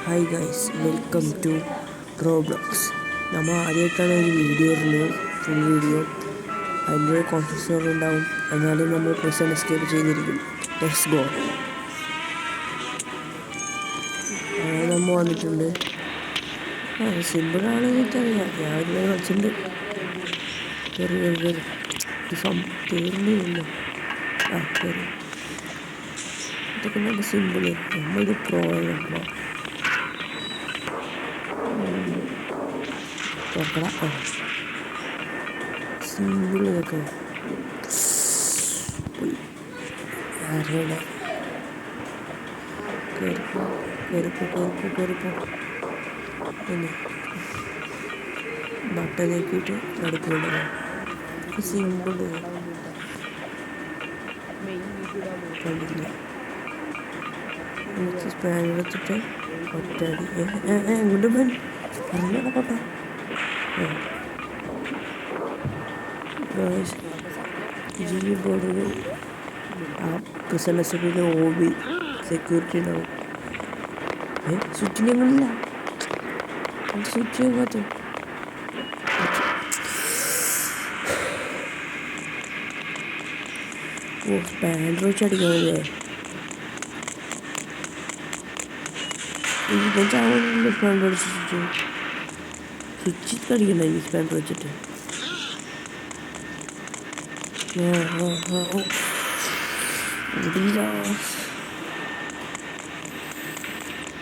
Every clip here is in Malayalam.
Hi guys, welcome to Roblox. നമ്മൾ ആദ്യമായിട്ടാണ് ഒരു വീഡിയോ ഇടുന്നത്, ഫുൾ വീഡിയോ. അതിൻ്റെ കോൺഫിഡൻസ് ഉണ്ടാവും, എന്നാലും നമ്മൾ പ്രിസൺ എസ്കേപ്പ് ചെയ്തിരിക്കും. Let's go. നമ്മൾ വന്നിട്ടുണ്ട്. സിമ്പിളാണ് എനിക്കറിയാം, ഞാൻ ഒരുപാട് കളിച്ചിട്ടുണ്ട്. കയറി തീർന്നില്ല. കയറി. ഇതൊക്കെ നല്ല സിമ്പിള്. നമ്മളിത് പ്രോ ആണല്ലോ. സിമ്പിൾ ഇതൊക്കെ കയറിപ്പോ പിന്നെ ബട്ടൺ ആക്കിയിട്ട് നടക്കുന്നുണ്ടല്ലോ. സിമ്പിൾ കണ്ടില്ല. സ്പാൻ എടുത്തിട്ട് ഒറ്റടി എങ്ങോട്ട് പോയി പറഞ്ഞോട്ടെ. ജി ബോർഡിൽ ആ പ്രിസണസിൻ്റെ ഓബി സെക്യൂരിറ്റി ഉണ്ടാവും. സ്വിച്ചിൻ്റെ എങ്ങനെയില്ല, സ്വിച്ച് ചെയ്യാത്ത സ്പാൻഡർ വെച്ച് അടിക്കാനല്ലേ. ചാവുന്നില്ല സ്പാൻഡർ അടിച്ചിട്ട്. സ്വിച്ച് അടിക്കണ്ട ഈ സ്പാൻഡർ വെച്ചിട്ട്.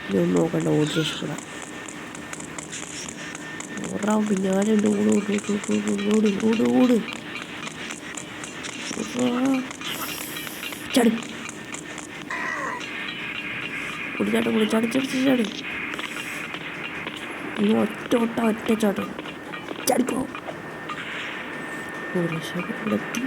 ഇതൊന്നും നോക്കണ്ട, ഓടി രക്ഷപ്പെടാം. ഓടാൻ പിന്നാലുണ്ട്. ഓട് ചാടി ചാടി. ഈ ഒറ്റ ചാട്ടം ചാടിക്കോ. രക്ഷപ്പെടുത്തി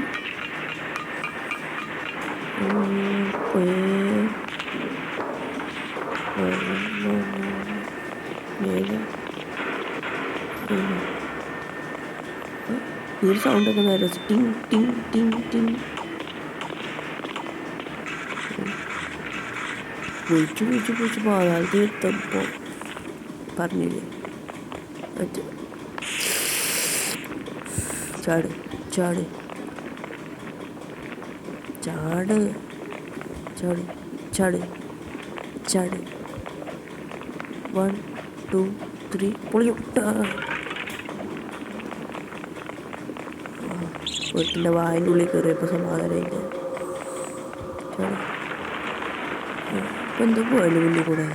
ഈ ഒരു സൗണ്ടൊക്കെ നേരെ ടിങ് ടിങ് ടിങ് ടിങ് വിളിച്ചു പാതാളത്ത് എത്തപ്പോൾ പറഞ്ഞില്ലേ. ചാട് 1 2 3 പൊളിയും. വീട്ടിൻ്റെ വായൻ്റെ ഉള്ളിൽ കയറിയപ്പോൾ സമാധാനമായിട്ട് ചാടി. ഇപ്പം എന്തോ പോയാലും മുന്നിൽ കൂടെ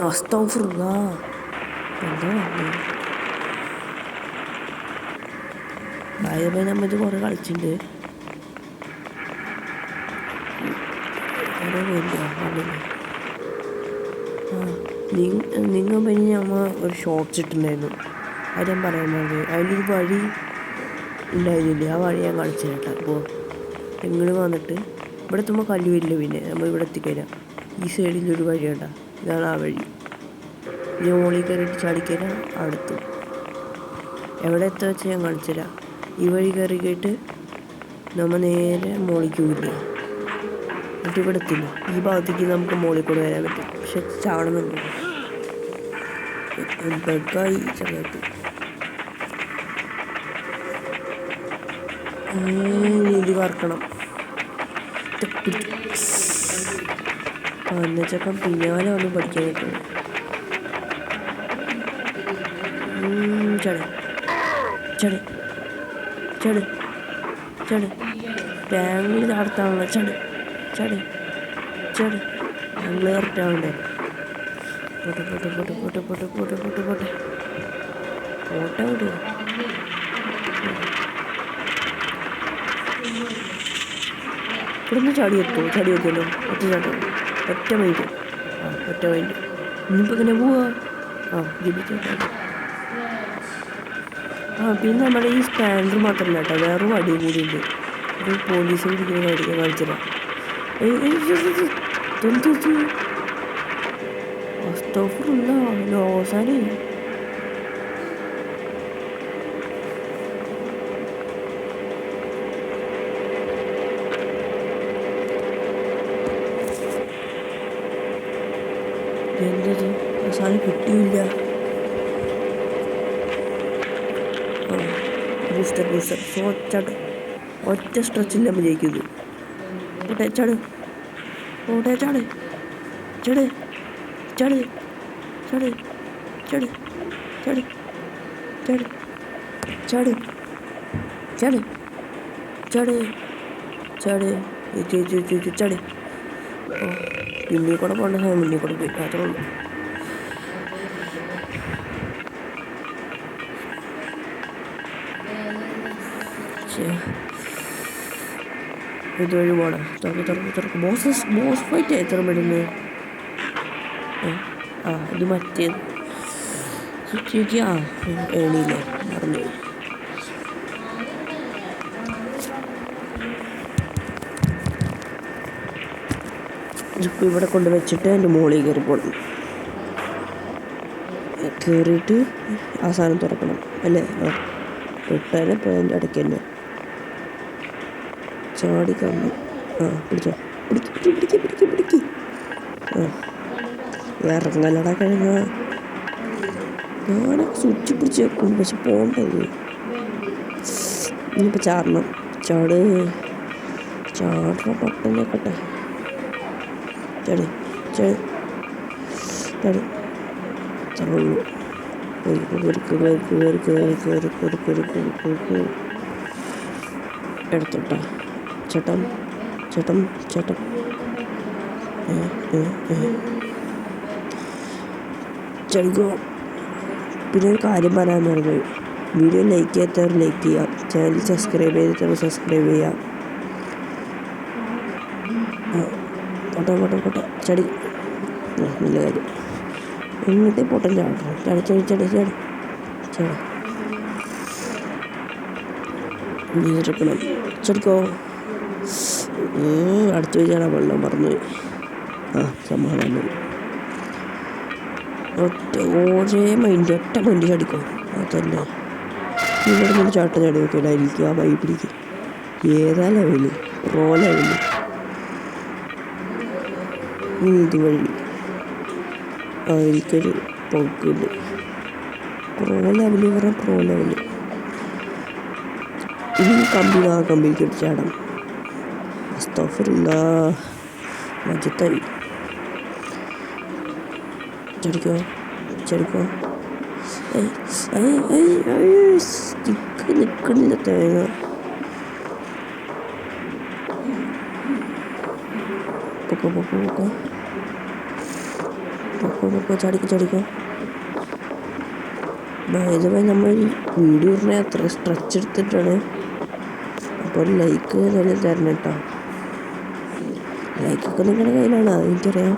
അസ്തഗ്ഫിറുല്ലാ എന്താ പറഞ്ഞത്. ഭാര്യ നമ്മത് കുറേ കളിച്ചിട്ടുണ്ട്. നിങ്ങൾ പിന്നെ നമ്മൾ ഒരു ഷോർട്ട്സ് ഇട്ടിട്ടുണ്ടായിരുന്നു, അത് ഞാൻ പറയാൻ വേണ്ടി. അതിലൊരു വഴി ഉണ്ടായിരുന്നില്ലേ, ആ വഴി ഞാൻ കളിച്ചു കേട്ടോ. അപ്പോൾ നിങ്ങൾ വന്നിട്ട് ഇവിടെ എത്തുമ്പോൾ കല്ല് വരില്ല. പിന്നെ നമ്മൾ ഇവിടെ എത്തിക്കരാം. ഈ സൈഡിലൊരു വഴി കേട്ടോ, ഇതാണ് ആ വഴി. ഇത് മോളിൽ കയറിയിട്ട് ചാടിക്കരാം, അടുത്തു എവിടെ എത്തുക വെച്ചാൽ ഞാൻ കളിച്ചുതരാം. ഈ വഴി കയറിയിട്ട് നമ്മൾ നേരെ മോളിലേക്ക് പോയില്ലേ, എന്നിട്ട് ഇവിടെ എത്തില്ല. ഈ ഭാഗത്തേക്ക് നമുക്ക് മോളിൽ കൂടെ വരാൻ പറ്റും, പക്ഷെ ചാടണമെന്നുണ്ട്. ബഗ്ഗായി ചെറുതായിട്ട്. നീതി കറക്കണം. എന്നുവെച്ചേക്കാൻ പിന്നാലെ ഒന്നും പഠിക്കാൻ പറ്റുള്ളൂ. ചട് ബാംഗ്ലൂർ നടത്താനുള്ള ചട് ബാംഗ്ലൂർ കറക്റ്റാവണ്ടേ. പോട്ടെ വിടുക. ഇവിടുന്ന് ചാടി എത്തുമല്ലോ. ഒറ്റ മൈൻഡ്. ഇനിയിപ്പോൾ ഇങ്ങനെ പോവാ. പിന്നെ നമ്മുടെ ഈ സ്പാൻഡർ മാത്രമല്ല കേട്ടോ, വേറൊരു വടിയും കൂടി ഉണ്ട്. ഒരു പോലീസ് പിടിക്കുന്ന വടിക്കാൻ കാണിച്ചില്ല. അസ്തഗ്ഫിറുല്ലാ ലോസാനേ. എന്തത് സാധനം കിട്ടിയില്ല. ബൂസ്റ്റർ ഒറ്റ സ്ട്രെച്ചില്ല നമ്മൾ ജയിക്കുന്നത്. ഓട്ടെ ചാട് ചാട് ചാട് ചാട് ചാട് ചാട് ചാട് ചാട് ചാട് ചാട് ചാട് ചാട് ചാട്. പിന്നീ കൂടെ പോകേണ്ട സമയം മുന്നേ കൂടെ പോയി അത്രേ ഉള്ളൂ. ഇതുവഴി പോടാ. തുറക്ക് ബോസ് ഫൈറ്റ് എത്ര പെടുന്നു. ഇത് മറ്റേത് ഏണിയില്ലേ പറഞ്ഞു. ഇതിപ്പോൾ ഇവിടെ കൊണ്ട് വെച്ചിട്ട് എൻ്റെ മുകളിൽ കയറി പോകണം. കയറിയിട്ട് ആ സാധനം തുറക്കണം അല്ലേ. പെട്ടാൽ ഇപ്പോൾ അതിൻ്റെ ഇടയ്ക്ക് തന്നെ ചാടിക്കണം. പിടിച്ചോ പിടിക്ക്. ഇറങ്ങലട കഴിഞ്ഞ ഞാനൊക്കെ സ്വിച്ച് പിടിച്ച് വെക്കും. പക്ഷെ പോകണ്ടത് ഇനിയിപ്പോൾ ചാടണം. ചാടുന്ന പട്ടനൊക്കട്ടെ. ചാടി തറുള്ളൂ. എടുത്തോട്ടാ ചേട്ടൻ ചടിക്കോ. പിന്നെ ഒരു കാര്യം പറയാൻ മറന്നു. വീഡിയോ ലൈക്ക് ചെയ്യാത്തവർ ലൈക്ക് ചെയ്യാം. ചാനൽ സബ്സ്ക്രൈബ് ചെയ്തിട്ടവർ സബ്സ്ക്രൈബ് ചെയ്യാം. പോട്ടെ ചടി. നല്ല കാര്യം. എന്നിട്ട് പൊട്ടൻ ചാടണം. നീരെടുക്കണം. ചടിക്കോ. അടുത്ത് വെച്ചാണ് വെള്ളം മറന്നുപോയി. സമാധാനം. ഒറ്റ മൈൻഡ് ചടിക്കോ. അതന്നെ ഇവിടെ നിന്ന് ചാട്ടം ചാടി നോക്കിയാൽ എനിക്ക് ആ വൈ പിടിക്കും. ഏതാ ലെവല്? Raw level. ഇതുവഴി എനിക്കൊരു പോക്കുണ്ട്. പ്രോ ലെവല് ഇനി കമ്പിക്ക് ചാടാം. അസ്തഗ്ഫിറുല്ലാ. മജത്തായി. ചടിക്കോ. സ്റ്റിക്ക് നിൽക്കണില്ല തേങ്ങ. പൊക്കോ ചടിക്കോ. ഇതുമായി നമ്മൾ വീഡിയോ ഇടുന്ന അത്ര സ്ട്രെച്ച് എടുത്തിട്ടാണ്. അപ്പോൾ ഒരു ലൈക്ക് തന്നെ തരണം കേട്ടോ. ലൈക്കൊക്കെ നിങ്ങളുടെ കയ്യിലാണ്, അതെനിക്കറിയാം.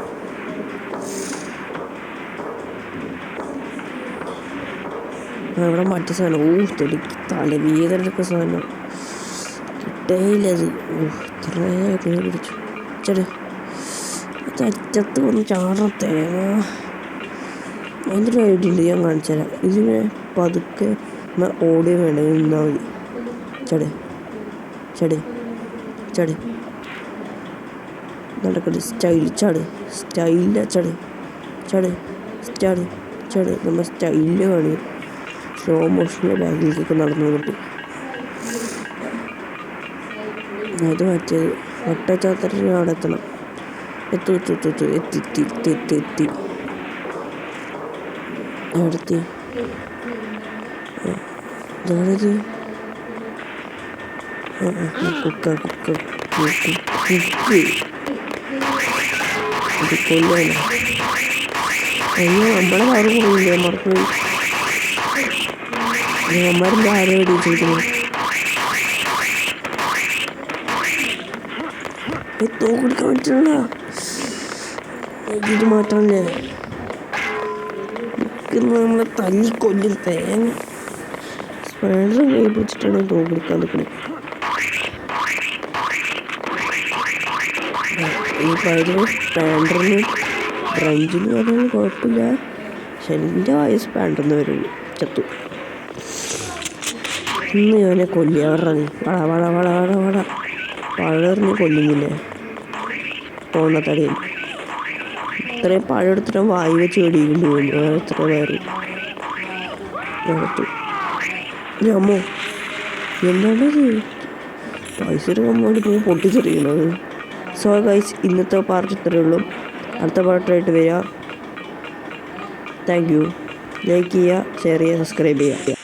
അവിടെ മറ്റേ സാധനം തലവേദനൊക്കെ സാധനം കിട്ടേയില്ലത്. ഇത്ര പിടിച്ചു. അറ്റത്ത് വന്ന് ചാടണം തേങ്ങ. അതിൻ്റെ ഒരു ഐഡിയ ഉണ്ട്, ഞാൻ കാണിച്ചു തരാം. ഇതിനെ പതുക്കെ ഓടിയോ വേണമെങ്കിൽ നിന്നാൽ മതി. ചടി നടക്കട്ടെ. സ്റ്റൈലില്ല. ചട് നമ്മൾ സ്റ്റൈലിൽ കാണിക്കും. സ്ലോ മോഷനിലെ ബാഗിലേക്കൊക്കെ നടന്നു വന്നിട്ട് അത് മറ്റേത് ഒട്ടച്ചാത്തറിന് അവിടെ എത്തണം. എത്തി അടുത്ത് ഇതാണിത്. കുക്ക് ഇത് കൊല്ലാണ്. നമ്മളെ കാര്യം പറയില്ലേ, മറന്നുപോയി. അമ്മമാരുടെ ആരോ ഇടിച്ചിരിക്കുന്നു. തോക്കെടുക്കാൻ പറ്റില്ല. ഇത് മാറ്റാനല്ലേ നമ്മളെ തല്ലി കൊല്ലും തേങ്ങ. സ്പൈഡർ കൈ പിടിച്ചിട്ടാണ് തോക്കെടുക്കാൻ നിൽക്കുന്നത്. ഈ പൈര് സ്പാൻഡറിന് ബ്രഞ്ചിന് പറഞ്ഞാൽ കുഴപ്പമില്ല. പക്ഷെ എൻ്റെ വായ സ്പാൻഡറിന്ന് വരുള്ളൂ. ചത്തു. ഇന്ന് ഞാനെ കൊല്ലിയാറാണ്. വളർന്ന് കൊല്ലുന്നില്ലേ തോന്നത്തടിയിൽ ഇത്രയും പഴം എടുത്തിട്ട് വായി വെച്ച് മേടിക്കേണ്ടി വന്നു. എത്ര പേര് അമ്മോ എന്താണത് പൈസ എടുക്കാൻ വേണ്ടി പോകുമ്പോൾ പൊട്ടിച്ചെറിയണത്. സോ ഗൈസ്, ഇന്നത്തെ പാർട്ട് ഇത്രയേ ഉള്ളൂ. അടുത്ത പാർട്ടായിട്ട് വരിക. Thank you. ലൈക്ക് ചെയ്യുക, ഷെയർ ചെയ്യുക, സബ്സ്ക്രൈബ് ചെയ്യുക.